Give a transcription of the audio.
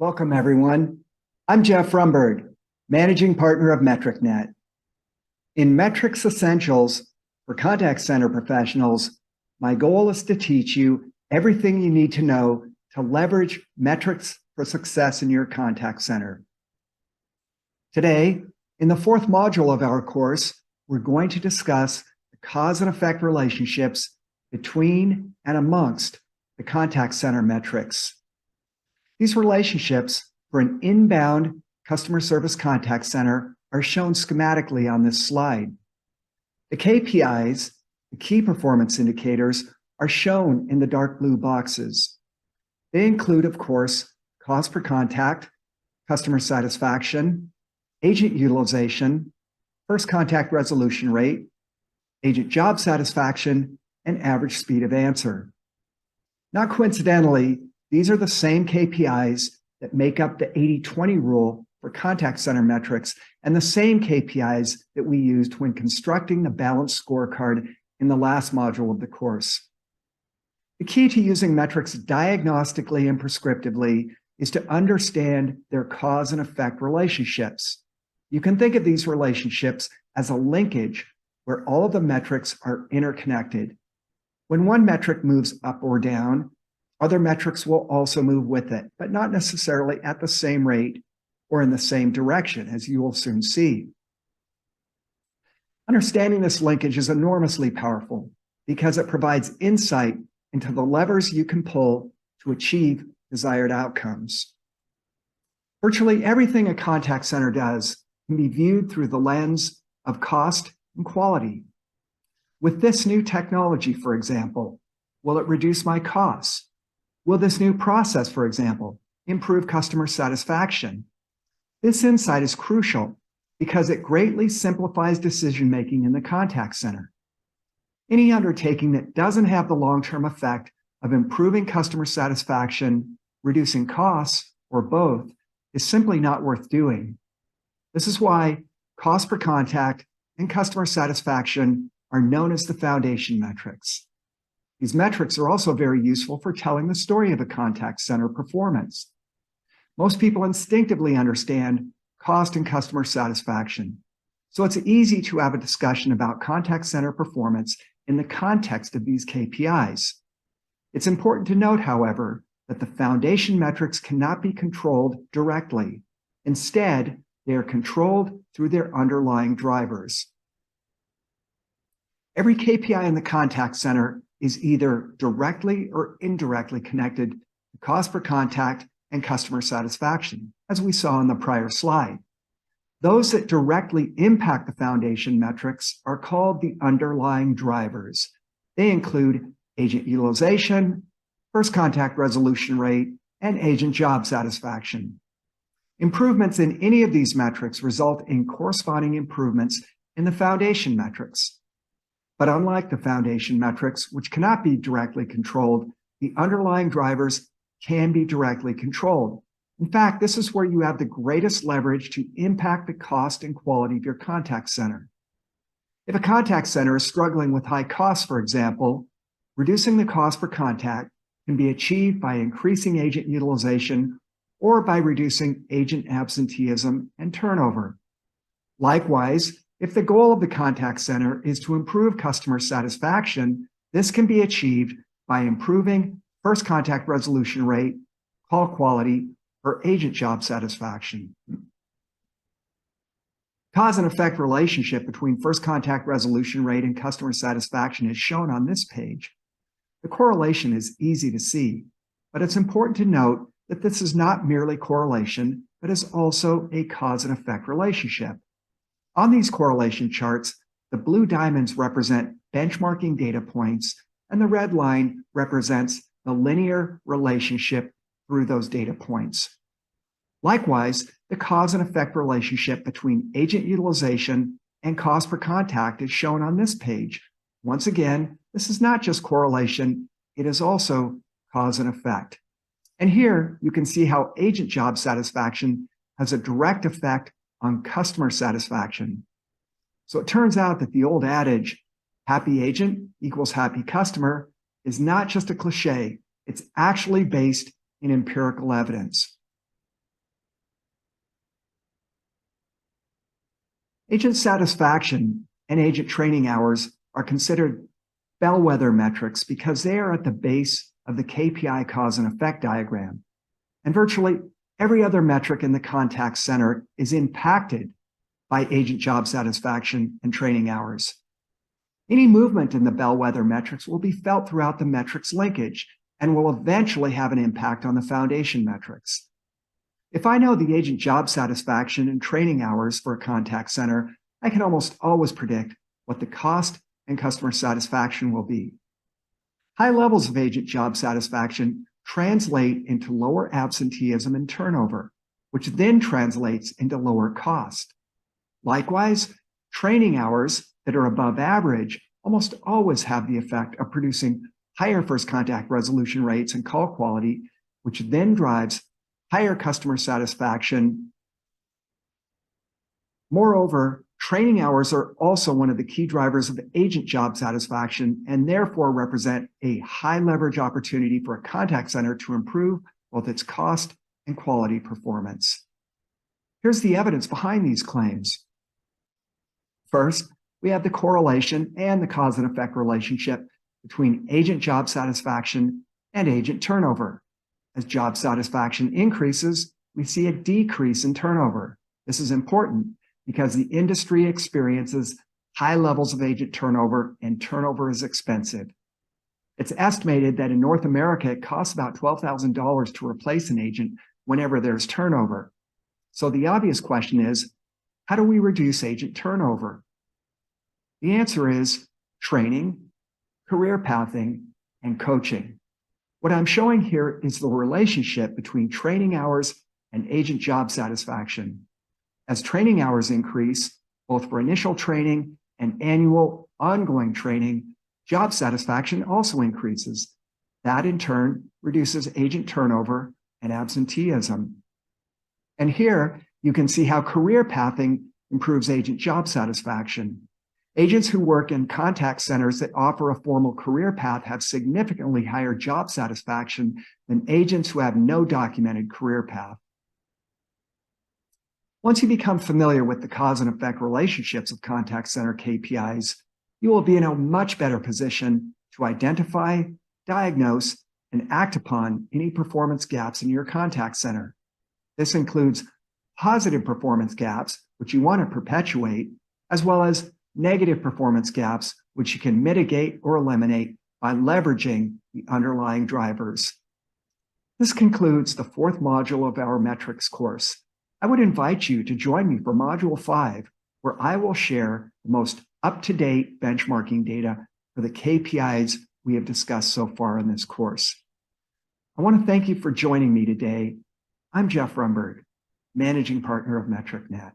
Welcome, everyone. I'm Jeff Rumberg, Managing Partner of MetricNet. In Metrics Essentials for Contact Center Professionals, my goal is to teach you everything you need to know to leverage metrics for success in your contact center. Today, in the fourth module of our course, we're going to discuss the cause and effect relationships between and amongst the contact center metrics. These relationships for an inbound customer service contact center are shown schematically on this slide. The KPIs, the key performance indicators, are shown in the dark blue boxes. They include, of course, cost per contact, customer satisfaction, agent utilization, first contact resolution rate, agent job satisfaction, and average speed of answer. Not coincidentally, these are the same KPIs that make up the 80-20 rule for contact center metrics and the same KPIs that we used when constructing the balanced scorecard in the last module of the course. The key to using metrics diagnostically and prescriptively is to understand their cause and effect relationships. You can think of these relationships as a linkage where all of the metrics are interconnected. When one metric moves up or down, other metrics will also move with it, but not necessarily at the same rate or in the same direction, as you will soon see. Understanding this linkage is enormously powerful because it provides insight into the levers you can pull to achieve desired outcomes. Virtually everything a contact center does can be viewed through the lens of cost and quality. With this new technology, for example, will it reduce my costs? Will this new process, for example, improve customer satisfaction? This insight is crucial because it greatly simplifies decision-making in the contact center. Any undertaking that doesn't have the long-term effect of improving customer satisfaction, reducing costs, or both, is simply not worth doing. This is why cost per contact and customer satisfaction are known as the foundation metrics. These metrics are also very useful for telling the story of a contact center performance. Most people instinctively understand cost and customer satisfaction, so it's easy to have a discussion about contact center performance in the context of these KPIs. It's important to note, however, that the foundation metrics cannot be controlled directly. Instead, they are controlled through their underlying drivers. Every KPI in the contact center is either directly or indirectly connected to cost per contact and customer satisfaction, as we saw in the prior slide. Those that directly impact the foundation metrics are called the underlying drivers. They include agent utilization, first contact resolution rate, and agent job satisfaction. Improvements in any of these metrics result in corresponding improvements in the foundation metrics. But unlike the foundation metrics, which cannot be directly controlled, the underlying drivers can be directly controlled. In fact, this is where you have the greatest leverage to impact the cost and quality of your contact center. If a contact center is struggling with high costs, for example, reducing the cost per contact can be achieved by increasing agent utilization or by reducing agent absenteeism and turnover. Likewise, if the goal of the contact center is to improve customer satisfaction, this can be achieved by improving first contact resolution rate, call quality, or agent job satisfaction. Cause and effect relationship between first contact resolution rate and customer satisfaction is shown on this page. The correlation is easy to see, but it's important to note that this is not merely correlation, but is also a cause and effect relationship. On these correlation charts, the blue diamonds represent benchmarking data points, and the red line represents the linear relationship through those data points. Likewise, the cause and effect relationship between agent utilization and cost per contact is shown on this page. Once again, this is not just correlation, it is also cause and effect. And here you can see how agent job satisfaction has a direct effect on customer satisfaction. So it turns out that the old adage, happy agent equals happy customer, is not just a cliche, it's actually based in empirical evidence. Agent satisfaction and agent training hours are considered bellwether metrics because they are at the base of the KPI cause and effect diagram. And virtually every other metric in the contact center is impacted by agent job satisfaction and training hours. Any movement in the bellwether metrics will be felt throughout the metrics linkage and will eventually have an impact on the foundation metrics. If I know the agent job satisfaction and training hours for a contact center, I can almost always predict what the cost and customer satisfaction will be. High levels of agent job satisfaction translate into lower absenteeism and turnover, which then translates into lower cost. Likewise, training hours that are above average almost always have the effect of producing higher first contact resolution rates and call quality, which then drives higher customer satisfaction. Moreover, training hours are also one of the key drivers of agent job satisfaction and therefore represent a high leverage opportunity for a contact center to improve both its cost and quality performance. Here's the evidence behind these claims. First, we have the correlation and the cause and effect relationship between agent job satisfaction and agent turnover. As job satisfaction increases, we see a decrease in turnover. This is important because the industry experiences high levels of agent turnover, and turnover is expensive. It's estimated that in North America, it costs about $12,000 to replace an agent whenever there's turnover. So the obvious question is, how do we reduce agent turnover? The answer is training, career pathing, and coaching. What I'm showing here is the relationship between training hours and agent job satisfaction. As training hours increase, both for initial training and annual ongoing training, job satisfaction also increases. That in turn reduces agent turnover and absenteeism. And here you can see how career pathing improves agent job satisfaction. Agents who work in contact centers that offer a formal career path have significantly higher job satisfaction than agents who have no documented career path. Once you become familiar with the cause and effect relationships of contact center KPIs, you will be in a much better position to identify, diagnose, and act upon any performance gaps in your contact center. This includes positive performance gaps, which you want to perpetuate, as well as negative performance gaps, which you can mitigate or eliminate by leveraging the underlying drivers. This concludes the fourth module of our metrics course. I would invite you to join me for Module 5, where I will share the most up-to-date benchmarking data for the KPIs we have discussed so far in this course. I want to thank you for joining me today. I'm Jeff Rumberg, Managing Partner of MetricNet.